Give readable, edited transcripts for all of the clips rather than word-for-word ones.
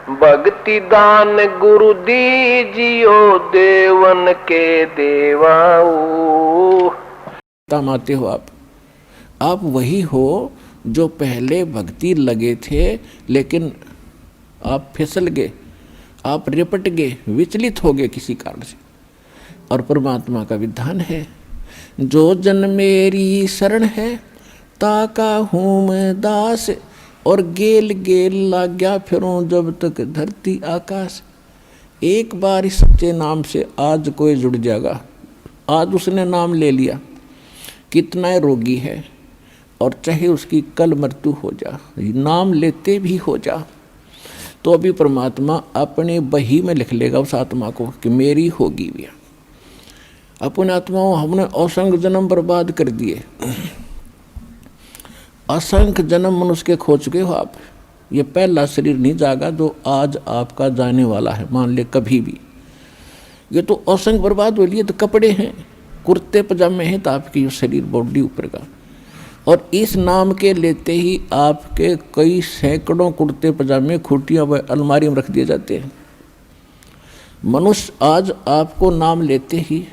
भक्ति दान गुरु दीजियो देवन के देवाओ। आते हो आप वही हो जो पहले भक्ति लगे थे, लेकिन आप फिसल गए, आप रिपट गए, विचलित हो गए किसी कारण से। और परमात्मा का विधान है, जो जन मेरी शरण है ताका हूँ मैं दास, और गेल गेल लाग्या फिरूं जब तक धरती आकाश। एक बार इस सच्चे नाम से आज कोई जुड़ जाएगा, आज उसने नाम ले लिया, कितना रोगी है और चाहे उसकी कल मृत्यु हो जा, नाम लेते भी हो जा, तो अभी परमात्मा अपने बही में लिख लेगा उस आत्मा को कि मेरी होगी भी। अपने आत्माओं हमने असंख्य जन्म बर्बाद कर दिए, असंख्य जन्म मनुष्य के खो चुके हो आप। ये पहला शरीर नहीं जागा जो आज आपका जाने वाला है, मान ले कभी भी। ये तो असंख्य बर्बाद हो लिए, तो कपड़े हैं, कुर्ते पजामे हैं, तो आपकी ये शरीर बॉडी ऊपर का। और इस नाम के लेते ही आपके कई सैकड़ों कुर्ते पजामे खूटियाँ व अलमारी में रख दिए जाते हैं। मनुष्य आज आपको नाम लेते ही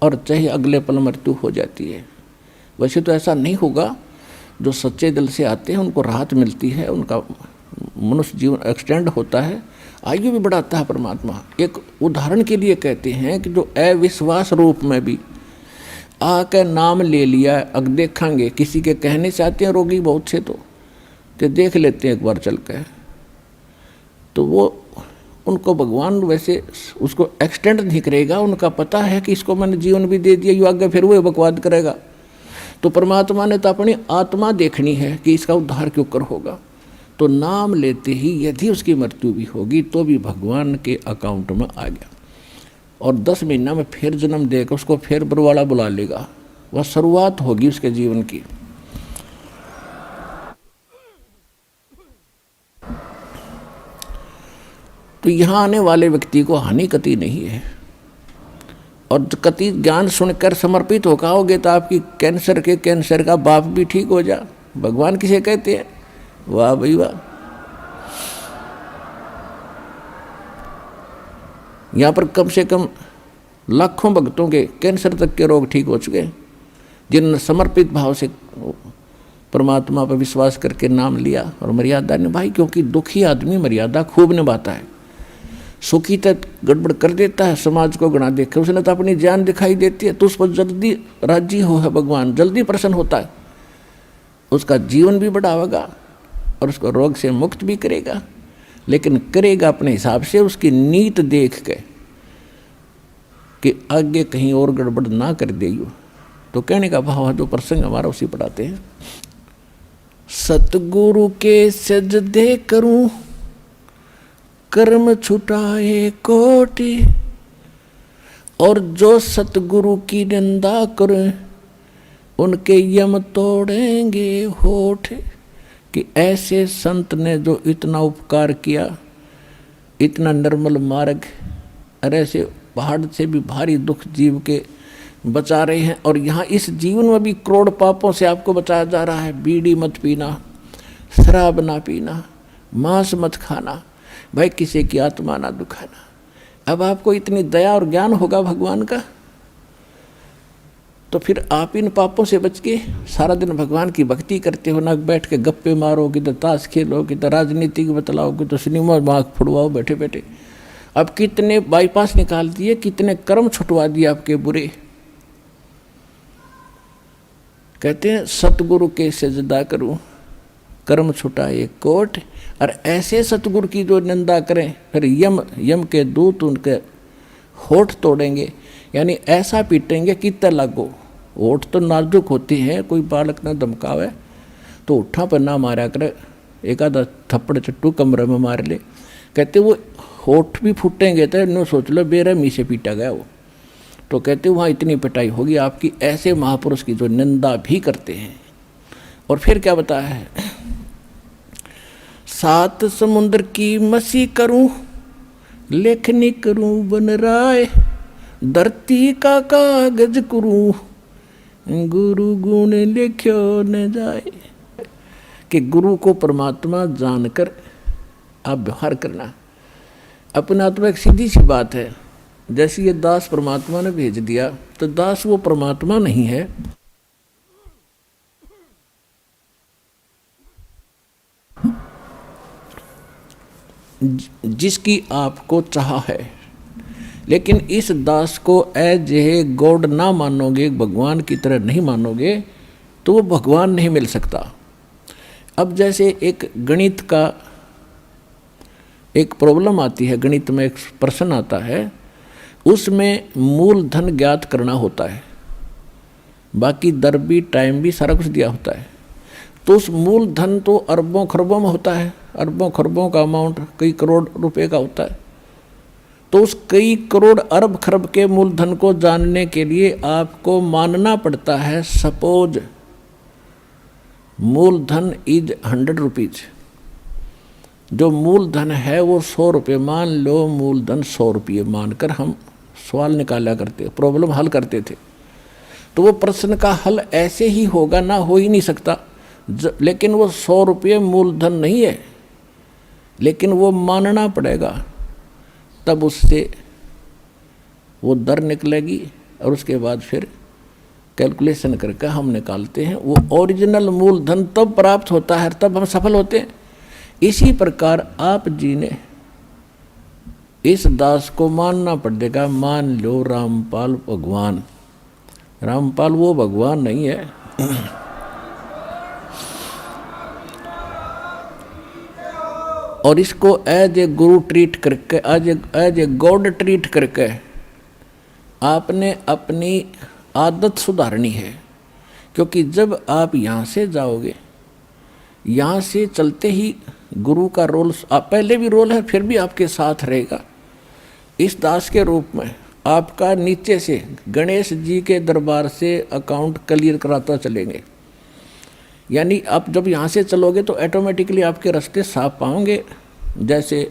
और चाहे अगले पल मृत्यु हो जाती है। वैसे तो ऐसा नहीं होगा, जो सच्चे दिल से आते हैं उनको राहत मिलती है, उनका मनुष्य जीवन एक्सटेंड होता है, आयु भी बढ़ाता है परमात्मा। एक उदाहरण के लिए कहते हैं कि जो अविश्वास रूप में भी आके नाम ले लिया, अब देखेंगे किसी के कहने से आते हैं रोगी बहुत से, तो देख लेते हैं एक बार चल के, तो वो उनको भगवान वैसे उसको एक्सटेंड नहीं करेगा, उनका पता है कि इसको मैंने जीवन भी दे दिया, यू आगे फिर वो बकवाद करेगा। तो परमात्मा ने तो अपनी आत्मा देखनी है कि इसका उद्धार क्यों कर होगा, तो नाम लेते ही यदि उसकी मृत्यु भी होगी तो भी भगवान के अकाउंट में आ गया, और 10 महीना में फिर जन्म देकर उसको फिर बरवाला बुला लेगा। वह शुरुआत होगी उसके जीवन की। तो यहाँ आने वाले व्यक्ति को हानि कति नहीं है, और कति ज्ञान सुनकर समर्पित होकर आओगे तो आपकी कैंसर का बाप भी ठीक हो जा। भगवान किसे कहते हैं? वाह भाई वाह। यहाँ पर कम से कम लाखों भक्तों के कैंसर तक के रोग ठीक हो चुके हैं, जिन्होंने समर्पित भाव से परमात्मा पर विश्वास करके नाम लिया और मर्यादा निभाई। क्योंकि दुखी आदमी मर्यादा खूब निभाता है, सुखी तक गड़बड़ कर देता है, समाज को गणा देखे, उसने तो अपनी जान दिखाई देती है, तो उस पर जल्दी राजी हो है भगवान, जल्दी प्रसन्न होता है, उसका जीवन भी बढ़ावेगा और उसको रोग से मुक्त भी करेगा। लेकिन करेगा अपने हिसाब से, उसकी नीत देख के कि आगे कहीं और गड़बड़ ना कर देगी। तो कहने का भाव है, जो प्रसंग हमारा उसी पढ़ाते हैं, सतगुरु के सजदे करूं कर्म छुटाए कोटि, और जो सतगुरु की निंदा करे उनके यम तोड़ेंगे होठ। कि ऐसे संत ने जो इतना उपकार किया, इतना निर्मल मार्ग, और ऐसे पहाड़ से भी भारी दुख जीव के बचा रहे हैं। और यहाँ इस जीवन में भी करोड़ पापों से आपको बचाया जा रहा है। बीड़ी मत पीना, शराब ना पीना, मांस मत खाना, भाई किसी की आत्मा ना दुखाना। अब आपको इतनी दया और ज्ञान होगा भगवान का, तो फिर आप इन पापों से बच के सारा दिन भगवान की भक्ति करते हो, ना बैठ के गप्पे मारो, कि तो ताश खेलो, कि तो राजनीति बतलाओ, कि तो सिनेमा मार्ग फुड़वाओ बैठे बैठे। अब कितने बाईपास निकाल दिए, कितने कर्म छुटवा दिए आपके बुरे। कहते हैं सतगुरु के सजदा करूं कर्म छुटाए कोट। और ऐसे सतगुरु की जो निंदा करें, फिर यम के दूत उनके होठ तोड़ेंगे, यानी ऐसा पीटेंगे कि त लागो। होठ तो नाजुक होते हैं, कोई बालक ना धमकावे तो उठा पर ना मारा करे, एक आधा थप्पड़ चट्टू कमरे में मार ले। कहते वो होठ भी फूटेंगे तो नो सोच लो बेरहमी से पीटा गया वो। तो कहते वहाँ इतनी पिटाई होगी आपकी, ऐसे महापुरुष की जो निंदा भी करते हैं। और फिर क्या बताया है, 7 समुद्र की मसी करूं लेखनी करूं बन राय, धरती का कागज करूं गुरु गुण लिख्यो न जाए। कि गुरु को परमात्मा जानकर आप व्यवहार करना। अपने आत्मा एक सीधी सी बात है, जैसे ये दास परमात्मा ने भेज दिया तो दास वो परमात्मा नहीं है, जिसकी आपको चाह है। लेकिन इस दास को एज ए गॉड ना मानोगे, भगवान की तरह नहीं मानोगे, तो वो भगवान नहीं मिल सकता। अब जैसे एक गणित का एक प्रॉब्लम आती है, गणित में एक प्रश्न आता है, उसमें मूलधन ज्ञात करना होता है, बाकी दर भी टाइम भी सारा कुछ दिया होता है। तो उस मूलधन तो अरबों खरबों में होता है, अरबों खरबों का अमाउंट कई करोड़ रुपए का होता है। तो उस कई करोड़ अरब खरब के मूलधन को जानने के लिए आपको मानना पड़ता है सपोज मूलधन इज 100 रुपीज। जो मूलधन है वो 100 रुपये, मान लो मूलधन 100 रुपये मानकर हम सवाल निकाला करते, प्रॉब्लम हल करते थे। तो वो प्रश्न का हल ऐसे ही होगा ना, हो ही नहीं सकता। लेकिन वो 100 रुपये मूलधन नहीं है, लेकिन वो मानना पड़ेगा, तब उससे वो दर निकलेगी और उसके बाद फिर कैलकुलेशन करके हम निकालते हैं। वो ओरिजिनल मूलधन तब प्राप्त होता है, तब हम सफल होते हैं। इसी प्रकार आप जी ने इस दास को मानना पड़ेगा। मान लो रामपाल भगवान, रामपाल वो भगवान नहीं है। और इसको एज ए गुरु ट्रीट करके, एज ए गॉड ट्रीट करके आपने अपनी आदत सुधारनी है। क्योंकि जब आप यहाँ से जाओगे, यहाँ से चलते ही गुरु का रोल, आप पहले भी रोल है फिर भी आपके साथ रहेगा। इस दास के रूप में आपका नीचे से गणेश जी के दरबार से अकाउंट क्लियर कराता चलेंगे। यानी आप जब यहाँ से चलोगे तो ऑटोमेटिकली आपके रास्ते साफ पाओगे। जैसे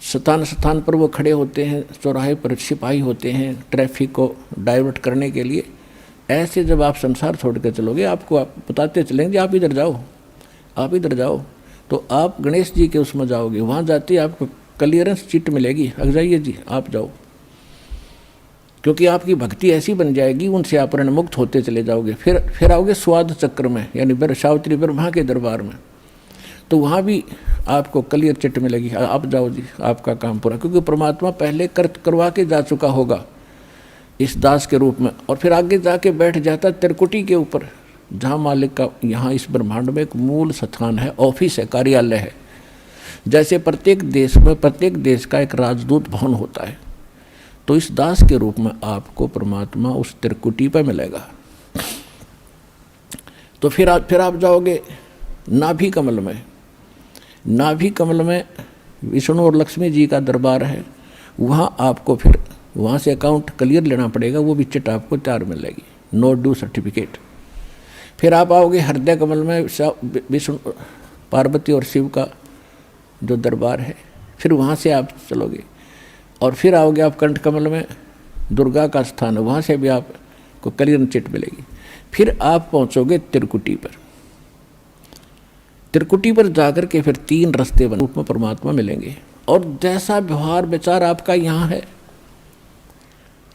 स्थान स्थान पर वो खड़े होते हैं, चौराहे पर सिपाही होते हैं ट्रैफिक को डाइवर्ट करने के लिए, ऐसे जब आप संसार छोड़ कर चलोगे आपको आप बताते चलेंगे आप इधर जाओ, आप इधर जाओ। तो आप गणेश जी के उसमें जाओगे, वहाँ जाते ही आपको क्लियरेंस चिट मिलेगी, अग जाइए जी आप जाओ। क्योंकि आपकी भक्ति ऐसी बन जाएगी, उनसे आप मुक्त होते चले जाओगे। फिर आओगे स्वाद चक्र में, यानी सावित्री ब्रह्मा के दरबार में, तो वहाँ भी आपको क्लियर चिट मिलेगी, आप जाओ जी आपका काम पूरा। क्योंकि परमात्मा पहले करवा के जा चुका होगा इस दास के रूप में। और फिर आगे जाके बैठ जाता त्रिकुटी के ऊपर, जहाँ मालिक का यहाँ इस ब्रह्मांड में एक मूल स्थान है, ऑफिस है, कार्यालय है। जैसे प्रत्येक देश में प्रत्येक देश का एक राजदूत भवन होता है, तो इस दास के रूप में आपको परमात्मा उस त्रिकुटी पर मिलेगा। तो फिर आप जाओगे नाभि कमल में। नाभि कमल में विष्णु और लक्ष्मी जी का दरबार है, वहाँ आपको फिर वहाँ से अकाउंट क्लियर लेना पड़ेगा, वो भी चिट आपको तैयार मिलेगी, नो ड्यू सर्टिफिकेट। फिर आप आओगे हृदय कमल में, विष्णु पार्वती और शिव का जो दरबार है, फिर वहाँ से आप चलोगे। और फिर आओगे आप कंठ कमल में, दुर्गा का स्थान है, वहाँ से भी आपको क्लियर चिट मिलेगी। फिर आप पहुँचोगे त्रिकुटी पर। त्रिकुटी पर जाकर के फिर 3 रास्ते बन रूप में परमात्मा मिलेंगे। और जैसा व्यवहार विचार आपका यहाँ है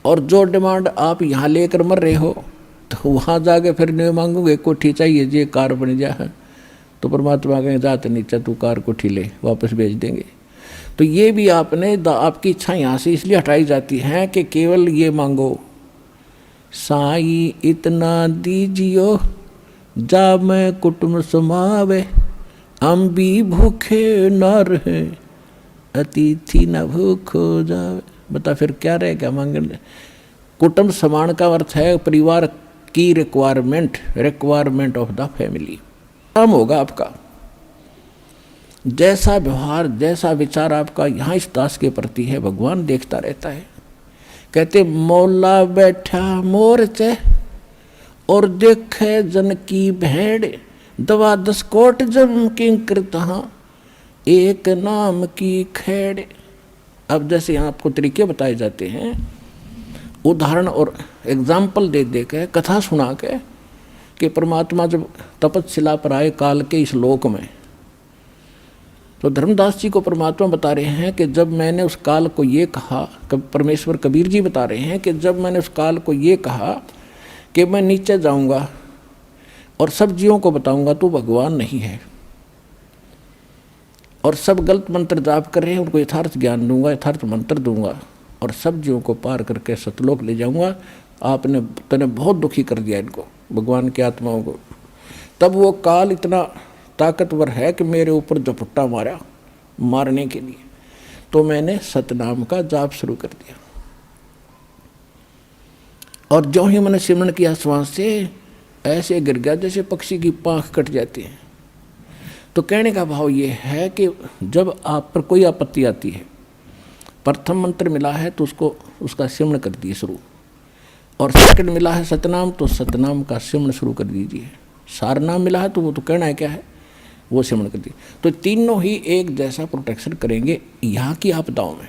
और जो डिमांड आप यहाँ लेकर मर रहे हो, तो वहाँ जाके फिर नहीं मांगोगे कोठी चाहिए जी, कार बन जाए, तो परमात्मा कहेंगे जाते नीचे तू कार कोठी ले, वापस भेज देंगे। तो ये भी आपने आपकी इच्छा यहाँ से इसलिए हटाई जाती है कि केवल ये मांगो, साई इतना दीजियो जा मैं कुटुम्ब समावे, हम भी भूखे न रहे अतिथि न भूख हो जावे। बता फिर क्या रहेगा मांगने। कुटुम्ब समान का अर्थ है परिवार की रिक्वायरमेंट ऑफ द फैमिली। काम होगा आपका, जैसा व्यवहार जैसा विचार आपका यहाँ इस दास के प्रति है, भगवान देखता रहता है। कहते मौला बैठा मोरचे और देखे जन की भेड़, दवा 10 कोट जम किंकर तहाँ एक नाम की खेड़। अब जैसे यहाँ आपको तरीके बताए जाते हैं, उदाहरण और एग्जाम्पल दे दे के, कथा सुना के, कि परमात्मा जब तपस्या पर आए काल के इस लोक में, तो धर्मदास जी को परमात्मा बता रहे हैं कि जब मैंने उस काल को ये कहा, परमेश्वर कबीर जी बता रहे हैं कि जब मैंने उस काल को ये कहा कि मैं नीचे जाऊंगा और सब जीवों को बताऊंगा तो भगवान नहीं है, और सब गलत मंत्र जाप कर रहे हैं उनको यथार्थ ज्ञान दूंगा, यथार्थ मंत्र दूंगा और सब जीवों को पार करके सतलोक ले जाऊंगा। आपने तने बहुत दुखी कर दिया इनको, भगवान की आत्माओं को। तब वो काल इतना ताकतवर है कि मेरे ऊपर झपट्टा मारा मारने के लिए, तो मैंने सतनाम का जाप शुरू कर दिया। और जो ही मैंने सिमरण किया श्वास से, ऐसे गिर गया जैसे पक्षी की पांख कट जाती है। तो कहने का भाव ये है कि जब आप पर कोई आपत्ति आती है, प्रथम मंत्र मिला है तो उसका सिमरण कर दिए शुरू, और सेकंड मिला है सतनाम तो सतनाम का सिमरण शुरू कर दीजिए। सारनाम मिला है तो वो तो कहना है क्या है, वो सिमरण कर दिए। तो तीनों ही एक जैसा प्रोटेक्शन करेंगे यहाँ की आपदाओं में।